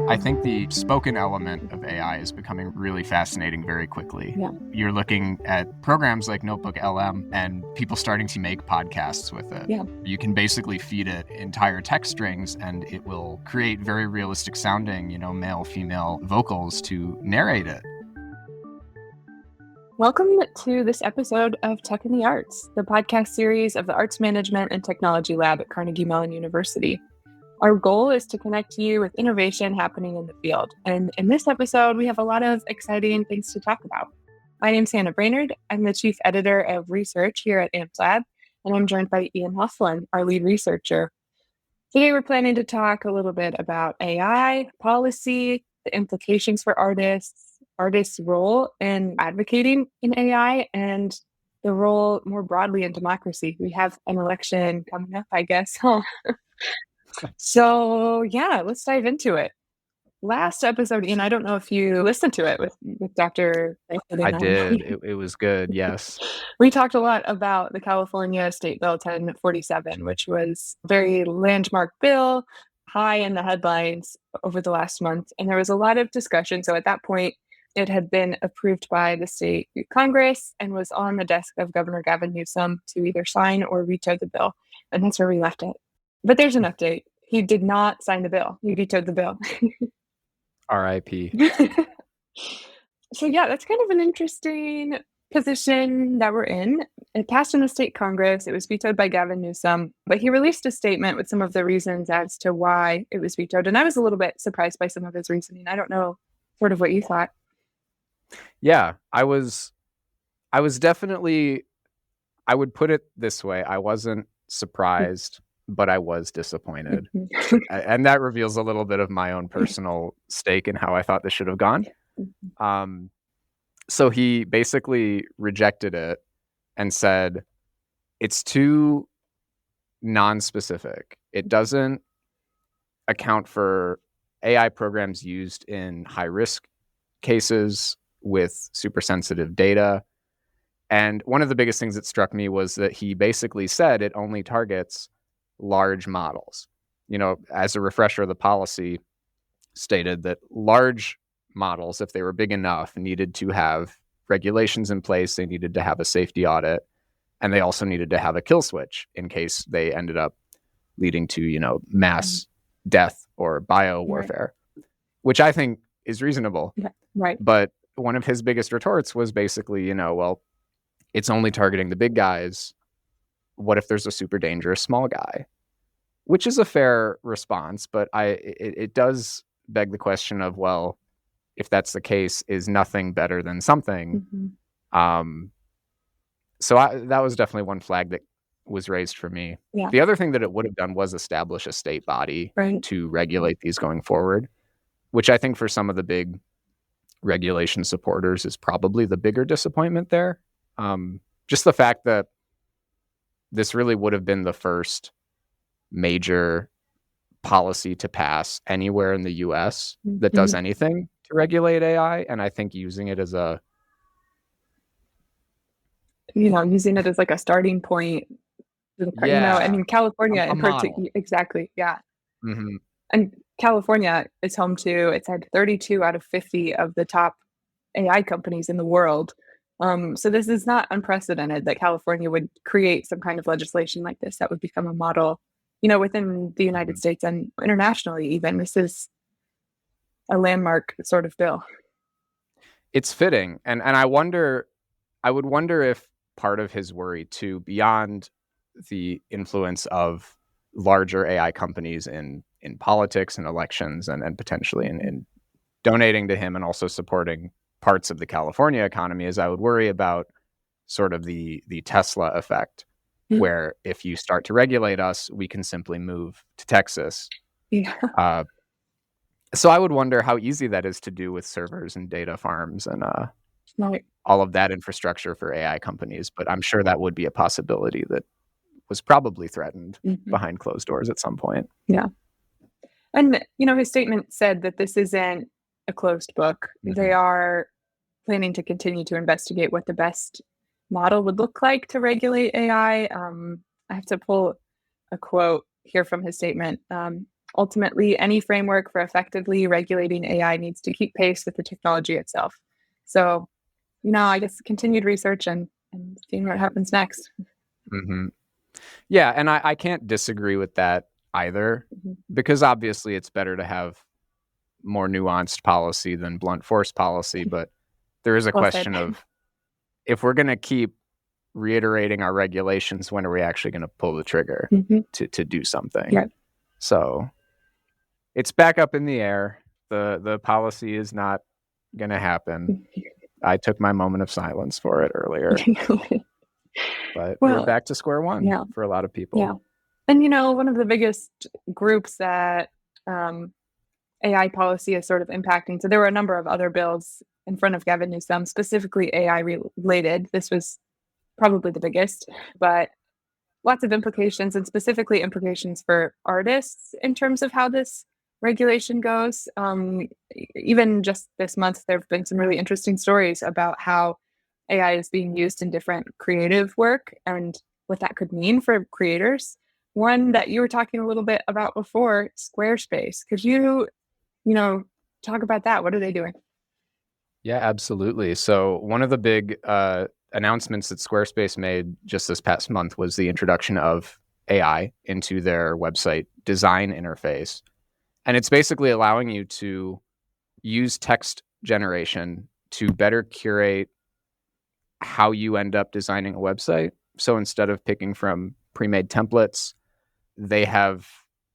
I think the spoken element of AI is becoming really fascinating very quickly. Yeah. You're looking at programs like Notebook LM and people starting to make podcasts with it. Yeah. You can basically feed it entire text strings and it will create very realistic sounding, male, female vocals to narrate it. Welcome to this episode of Tech in the Arts, the podcast series of the Arts Management and Technology Lab at Carnegie Mellon University. Our goal is to connect you with innovation happening in the field. And in this episode, we have a lot of exciting things to talk about. My name's Hannah Brainard. I'm the chief editor of research here at AMP Lab, and I'm joined by Ian Hawthorne, our lead researcher. Today, we're planning to talk a little bit about AI, policy, the implications for artists' role in advocating in AI, and the role more broadly in democracy. We have an election coming up, I guess. So yeah, let's dive into it. Last episode, Ian, I don't know if you listened to it with Dr. I did. It was good, yes. We talked a lot about the California State Bill 1047, which was a very landmark bill, high in the headlines over the last month. And there was a lot of discussion. So at that point, it had been approved by the state Congress and was on the desk of Governor Gavin Newsom to either sign or veto the bill. And that's where we left it. But there's an update. He did not sign the bill. He vetoed the bill. R.I.P. So yeah, that's kind of an interesting position that we're in. It passed in the state Congress. It was vetoed by Gavin Newsom, but he released a statement with some of the reasons as to why it was vetoed. And I was a little bit surprised by some of his reasoning. I don't know sort of what you thought. Yeah, I was definitely, I would put it this way. I wasn't surprised, but I was disappointed. And that reveals a little bit of my own personal stake in how I thought this should have gone. So he basically rejected it and said, it's too non-specific. It doesn't account for AI programs used in high-risk cases with super sensitive data. And one of the biggest things that struck me was that he basically said it only targets large models. As a refresher, the policy stated that large models, if they were big enough, needed to have regulations in place. They needed to have a safety audit, and they also needed to have a kill switch in case they ended up leading to, mass death or bio warfare, which I think is reasonable. Right. But one of his biggest retorts was basically, well, it's only targeting the big guys. What if there's a super dangerous small guy? Which is a fair response, but it does beg the question of, well, if that's the case, is nothing better than something? So that was definitely one flag that was raised for me. Yeah. The other thing that it would have done was establish a state body to regulate these going forward, which I think for some of the big regulation supporters is probably the bigger disappointment there. Just the fact that this really would have been the first major policy to pass anywhere in the US that does anything to regulate AI. And I think using it as using it as like a starting point. California in particular. Exactly. Yeah. Mm-hmm. And California is home to, it said 32 out of 50 of the top AI companies in the world. So this is not unprecedented that California would create some kind of legislation like this that would become a model, within the United States and internationally even. This is a landmark sort of bill. It's fitting. And I would wonder if part of his worry too, beyond the influence of larger AI companies in politics and elections and potentially in donating to him and also supporting parts of the California economy, is I would worry about sort of the Tesla effect, where if you start to regulate us, we can simply move to Texas. Yeah. So I would wonder how easy that is to do with servers and data farms and all of that infrastructure for AI companies. But I'm sure that would be a possibility that was probably threatened behind closed doors at some point. Yeah. And, his statement said that this isn't a closed book. They are planning to continue to investigate what the best model would look like to regulate AI. I have to pull a quote here from his statement. ultimately, any framework for effectively regulating AI needs to keep pace with the technology itself. So, I guess continued research and seeing what happens next. Mm-hmm. Yeah, and I can't disagree with that either, Mm-hmm. because obviously it's better to have more nuanced policy than blunt force policy, but there is a Well said. question of, if we're going to keep reiterating our regulations, when are we actually going to pull the trigger to do something? Yeah. So it's back up in the air. The policy is not going to happen. I took my moment of silence for it earlier. But we're back to square one for a lot of people. Yeah. And, one of the biggest groups that AI policy is sort of impacting, so there were a number of other bills in front of Gavin Newsom, specifically AI related. This was probably the biggest, but lots of implications, and specifically implications for artists in terms of how this regulation goes. Even just this month, there have been some really interesting stories about how AI is being used in different creative work and what that could mean for creators. One that you were talking a little bit about before, Squarespace. Could you, talk about that? What are they doing? Yeah, absolutely. So one of the big announcements that Squarespace made just this past month was the introduction of AI into their website design interface. And it's basically allowing you to use text generation to better curate how you end up designing a website. So instead of picking from pre-made templates, they have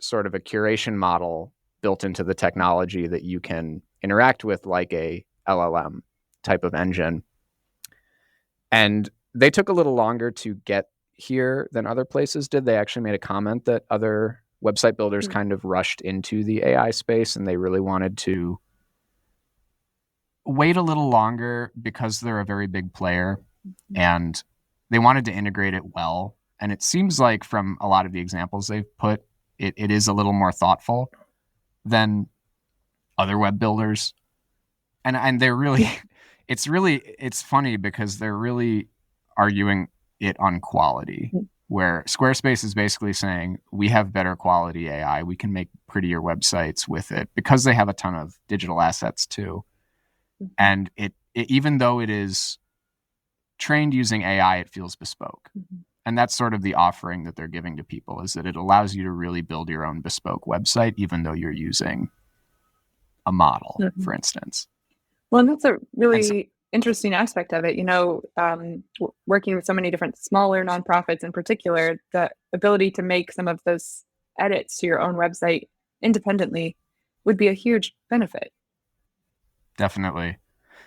sort of a curation model built into the technology that you can interact with, like a LLM type of engine. And they took a little longer to get here than other places did. They actually made a comment that other website builders kind of rushed into the AI space, and they really wanted to wait a little longer because they're a very big player, and they wanted to integrate it well. And it seems like from a lot of the examples they've put, it is a little more thoughtful than other web builders. And they're really, it's funny because they're really arguing it on quality, where Squarespace is basically saying, we have better quality AI. We can make prettier websites with it, because they have a ton of digital assets too. And it even though it is trained using AI, it feels bespoke. And that's sort of the offering that they're giving to people, is that it allows you to really build your own bespoke website, even though you're using a model, for instance. Well, and that's a really interesting aspect of it. Working with so many different smaller nonprofits in particular, the ability to make some of those edits to your own website independently would be a huge benefit. Definitely.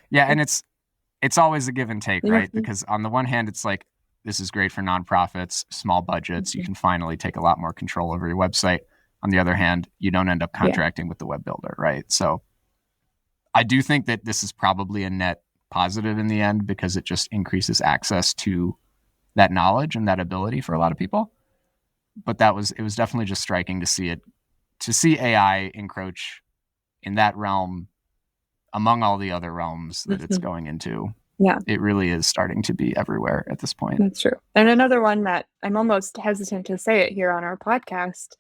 Yeah, and it's always a give and take, right? Because on the one hand, it's like, this is great for nonprofits, small budgets. You can finally take a lot more control over your website. On the other hand, you don't end up contracting with the web builder, right? So I do think that this is probably a net positive in the end, because it just increases access to that knowledge and that ability for a lot of people. But it was definitely just striking to see AI encroach in that realm among all the other realms that it's going into. Yeah. It really is starting to be everywhere at this point. That's true. And another one that I'm almost hesitant to say it here on our podcast,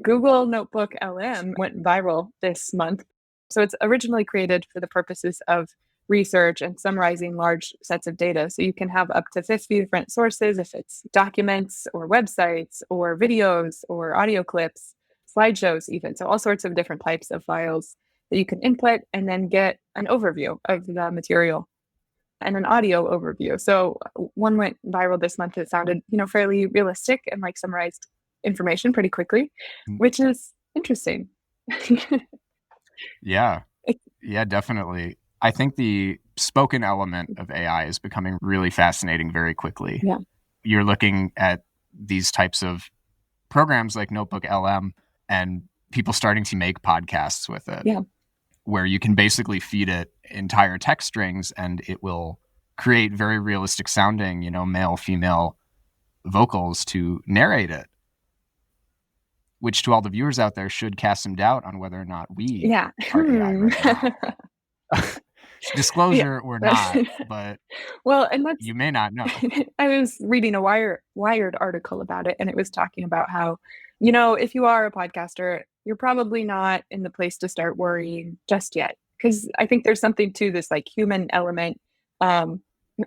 Google Notebook LM went viral this month. So it's originally created for the purposes of research and summarizing large sets of data. So you can have up to 50 different sources, if it's documents or websites or videos or audio clips, slideshows even. So all sorts of different types of files that you can input and then get an overview of the material and an audio overview. So one went viral this month that sounded, fairly realistic and like summarized information pretty quickly, which is interesting. Yeah, definitely. I think the spoken element of AI is becoming really fascinating very quickly. Yeah. You're looking at these types of programs like Notebook LM and people starting to make podcasts with it. Yeah. Where you can basically feed it entire text strings and it will create very realistic sounding, male, female vocals to narrate it, which to all the viewers out there should cast some doubt on whether or not we are AI right now. Disclosure, we're not, but and that's, you may not know. I was reading a Wired article about it, and it was talking about how If you are a podcaster, you're probably not in the place to start worrying just yet. Because I think there's something to this like human element. Um,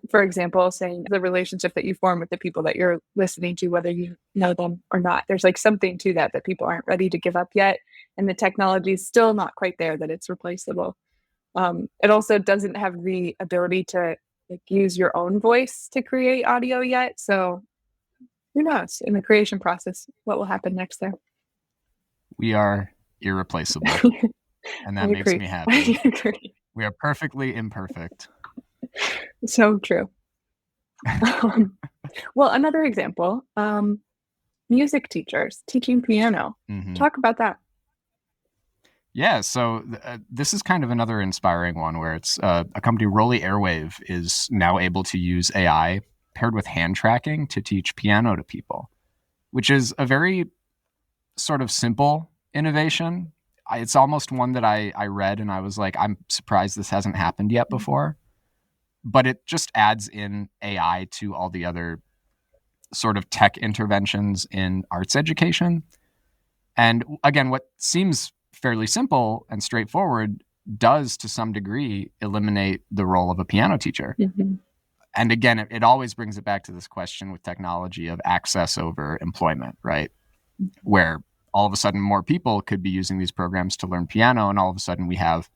for example, saying the relationship that you form with the people that you're listening to, whether you know them or not, there's like something to that people aren't ready to give up yet. And the technology is still not quite there that it's replaceable. It also doesn't have the ability to like use your own voice to create audio yet. So who knows in the creation process what will happen next there. We are irreplaceable, and that makes me happy. I agree. We are perfectly imperfect. So true. Well, another example, music teachers teaching piano. Mm-hmm. Talk about that. Yeah, so this is kind of another inspiring one where it's a company, Rolly Airwave, is now able to use AI paired with hand tracking to teach piano to people, which is a very sort of simple innovation. It's almost one that I read and I was like, I'm surprised this hasn't happened yet before. But it just adds in AI to all the other sort of tech interventions in arts education. And again, what seems fairly simple and straightforward does to some degree eliminate the role of a piano teacher. Mm-hmm. And again, it always brings it back to this question with technology of access over employment, right? Where all of a sudden more people could be using these programs to learn piano, and all of a sudden we have,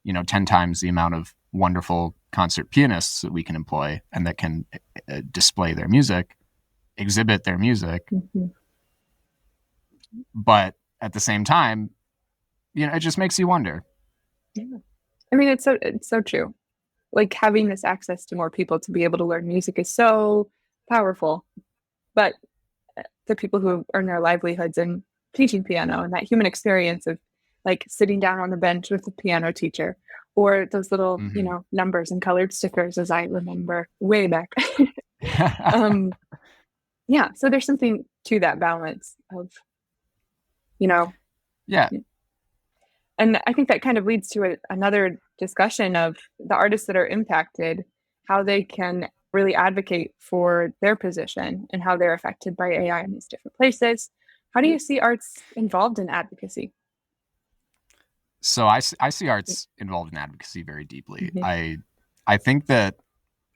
10 times the amount of wonderful concert pianists that we can employ and that can display their music, exhibit their music. Mm-hmm. But at the same time, it just makes you wonder. Yeah. I mean, it's so true. Like having this access to more people to be able to learn music is so powerful. But the people who earn their livelihoods in teaching piano and that human experience of like sitting down on the bench with the piano teacher, or those little, Mm-hmm. numbers and colored stickers, as I remember way back. Yeah. So there's something to that balance of, Yeah. And I think that kind of leads to another discussion of the artists that are impacted, how they can really advocate for their position and how they're affected by AI in these different places. How do you see arts involved in advocacy? So I see arts involved in advocacy very deeply. Mm-hmm. I think that,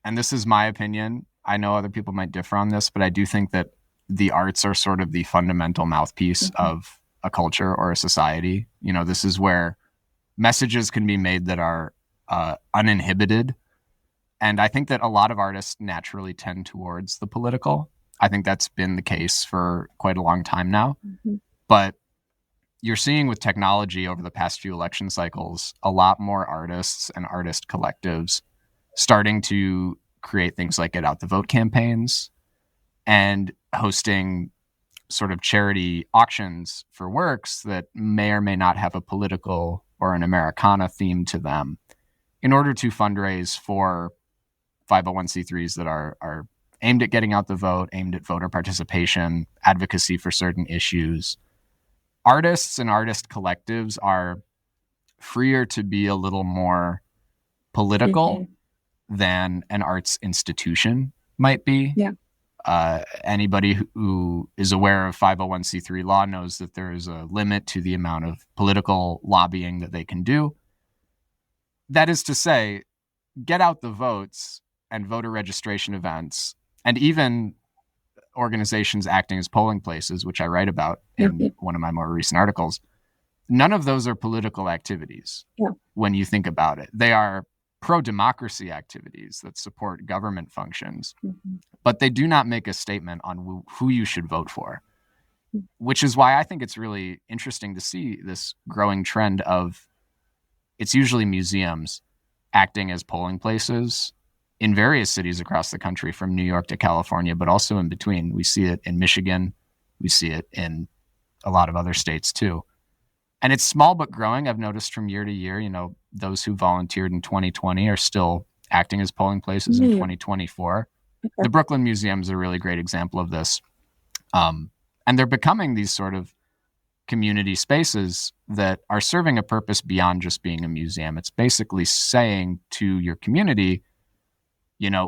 and this is my opinion, I know other people might differ on this, but I do think that the arts are sort of the fundamental mouthpiece Mm-hmm. of a culture or a society. This is where messages can be made that are uninhibited. And I think that a lot of artists naturally tend towards the political. I think that's been the case for quite a long time now. Mm-hmm. But you're seeing with technology over the past few election cycles, a lot more artists and artist collectives starting to create things like Get Out the Vote campaigns and hosting sort of charity auctions for works that may or may not have a political or an Americana theme to them in order to fundraise for 501c3s that are aimed at getting out the vote, aimed at voter participation, advocacy for certain issues. Artists and artist collectives are freer to be a little more political than an arts institution might be. Yeah. Anybody who is aware of 501c3 law knows that there is a limit to the amount of political lobbying that they can do. That is to say, Get Out the Votes and voter registration events, and even organizations acting as polling places, which I write about in one of my more recent articles, none of those are political activities. Yeah. When you think about it. They are pro-democracy activities that support government functions, but they do not make a statement on who you should vote for, which is why I think it's really interesting to see this growing trend of it's usually museums acting as polling places in various cities across the country, from New York to California, but also in between. We see it in Michigan. We see it in a lot of other states too. And it's small but growing. I've noticed from year to year, those who volunteered in 2020 are still acting as polling places in 2024. Okay. The Brooklyn Museum is a really great example of this. And they're becoming these sort of community spaces that are serving a purpose beyond just being a museum. It's basically saying to your community,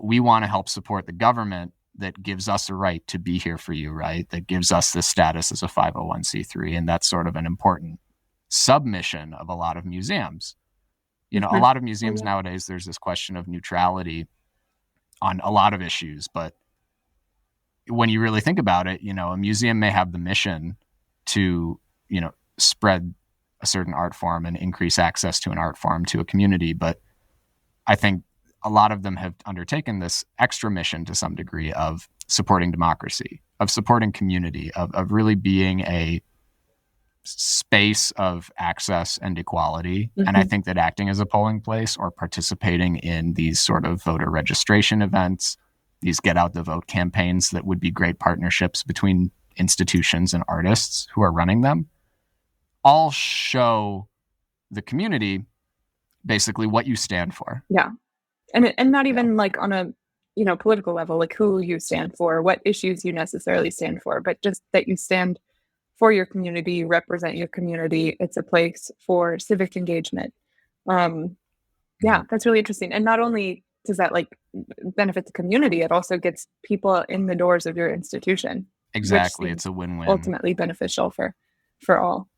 we want to help support the government that gives us a right to be here for you, right? That gives us this status as a 501c3. And that's sort of an important submission of a lot of museums. A lot of museums nowadays, there's this question of neutrality on a lot of issues. But when you really think about it, a museum may have the mission to, spread a certain art form and increase access to an art form to a community. But I think a lot of them have undertaken this extra mission to some degree of supporting democracy, of supporting community, of really being a space of access and equality. And I think that acting as a polling place or participating in these sort of voter registration events, these get out the vote campaigns that would be great partnerships between institutions and artists who are running them, all show the community basically what you stand for. Yeah. And not even like on a, political level, like who you stand for, what issues you necessarily stand for, but just that you stand for your community, represent your community. It's a place for civic engagement. Yeah, that's really interesting. And not only does that like benefit the community, it also gets people in the doors of your institution. Exactly. It's a win-win. Ultimately beneficial for all.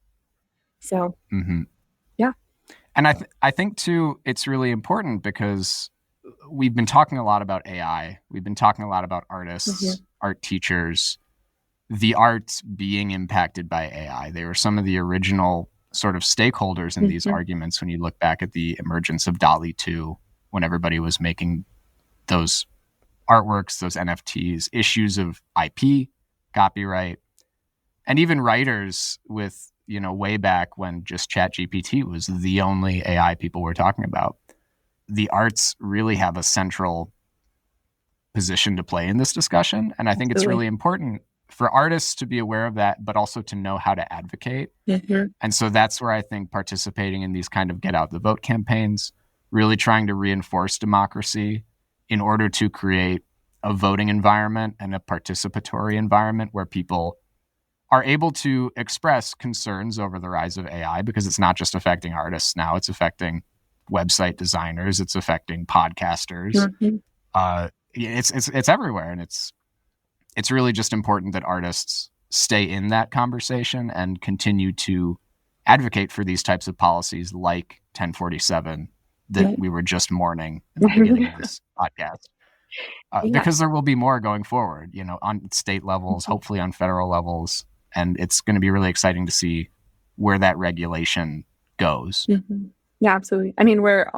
So, yeah. And I think too, it's really important because we've been talking a lot about AI. We've been talking a lot about artists, art teachers, the arts being impacted by AI. They were some of the original sort of stakeholders in these arguments when you look back at the emergence of DALL-E 2, when everybody was making those artworks, those NFTs, issues of IP, copyright, and even writers with, way back when just ChatGPT was the only AI people were talking about. The arts really have a central position to play in this discussion. And I think it's really important for artists to be aware of that, but also to know how to advocate. And so that's where I think participating in these kind of get out the vote campaigns, really trying to reinforce democracy in order to create a voting environment and a participatory environment where people are able to express concerns over the rise of AI, because it's not just affecting artists now, it's affecting website designers, it's affecting podcasters. It's everywhere. And it's really just important that artists stay in that conversation and continue to advocate for these types of policies like 1047 that we were just mourning in the beginning of this podcast. Because there will be more going forward, on state levels, hopefully on federal levels. And it's going to be really exciting to see where that regulation goes. Yeah, absolutely. I mean, we're,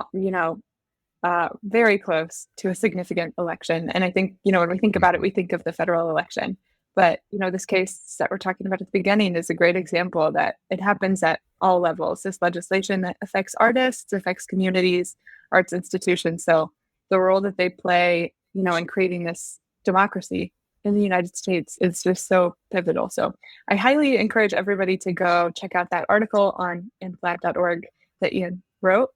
very close to a significant election. And I think, when we think about it, we think of the federal election. But, this case that we're talking about at the beginning is a great example that it happens at all levels. This legislation that affects artists, affects communities, arts institutions. So the role that they play, in creating this democracy in the United States is just so pivotal. So I highly encourage everybody to go check out that article on amplab.org that Ian wrote.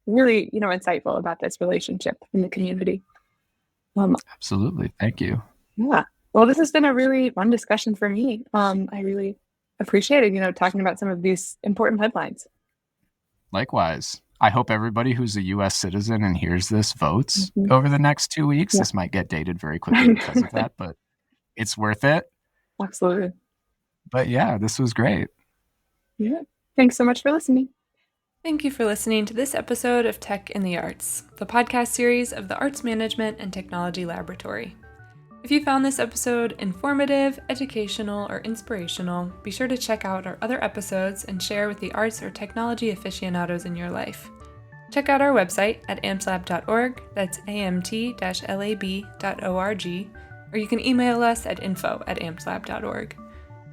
Really, insightful about this relationship in the community. Absolutely. Thank you. Yeah. Well, this has been a really fun discussion for me. I really appreciated, talking about some of these important headlines. Likewise. I hope everybody who's a U.S. citizen and hears this votes over the next 2 weeks. This might get dated very quickly because of that, but it's worth it. Absolutely. But yeah, this was great. Yeah. Thanks so much for listening. Thank you for listening to this episode of Tech in the Arts, the podcast series of the Arts Management and Technology Laboratory. If you found this episode informative, educational, or inspirational, be sure to check out our other episodes and share with the arts or technology aficionados in your life. Check out our website at amplab.org, that's amt-lab.org, or you can email us at info@amplab.org.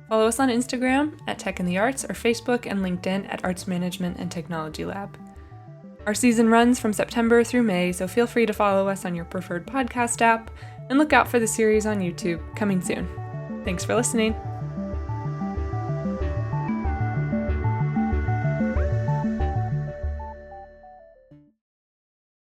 Follow us on Instagram at Tech in the Arts or Facebook and LinkedIn at Arts Management and Technology Lab. Our season runs from September through May, so feel free to follow us on your preferred podcast app and look out for the series on YouTube coming soon. Thanks for listening.